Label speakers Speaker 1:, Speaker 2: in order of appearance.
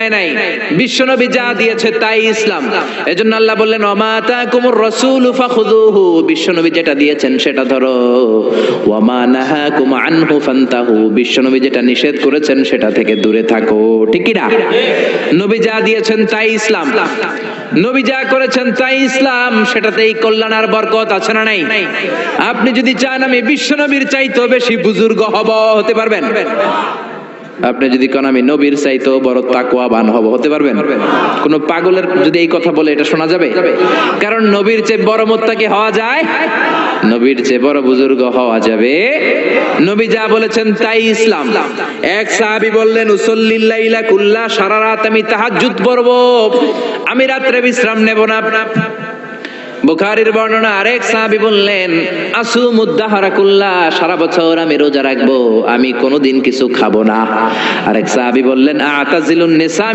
Speaker 1: নাই, বিশ্বনবী যা দিয়েছে তাই ইসলাম। এজন্য আল্লাহ বললেন ওমা আতাকুমুর রাসূলু ফাখুযুহু, বিশ্বনবী যেটা দিয়েছেন সেটা ধরো, ওয়ামা নাহাকুম আনহু ফান্তাহু, বিশ্বনবী যেটা নিষেধ করেছেন সেটা থেকে দূরে থাকো। ঠিক কি না? নবী যা দিয়েছেন তাই ইসলাম, নবী যা করেছেন তাই ইসলাম, সেটাতেই কল্যাণ আর বরকত আছে না নাই? আপনি যদি চান আমি বিশ্বনবীর চাইতেও বেশি বুজুর্গ হব, হতে পারবেন? আপনি যদি কোন আমি নবীর চাইতেও বড় তাকওয়াবান হব, হতে পারবেন? কোন পাগলের যদি এই কথা বলে এটা শোনা যাবে? কারণ নবীর চেয়ে বড় মুত্তাকি হওয়া যায়, নবীর চেয়ে বড় বুজুর্গ হওয়া যাবে। নবী যা বলেছেন তাই ইসলাম। এক সাহাবী বললেন উসাল্লিল লাইলা কুল্লা, সারা রাত আমি তাহাজ্জুদ পড়ব, আমি রাত্রে বিশ্রাম নেব না। বুখারীর বর্ণনা, আরেক সাহাবী বললেন আসুমুদ দাহরা কুল্লা, সারা বছর আমি রোজা রাখবো, আমি কোনোদিন কিছু খাবো না। আরেক সাহাবী বললেন আতাজিলুন নিসা,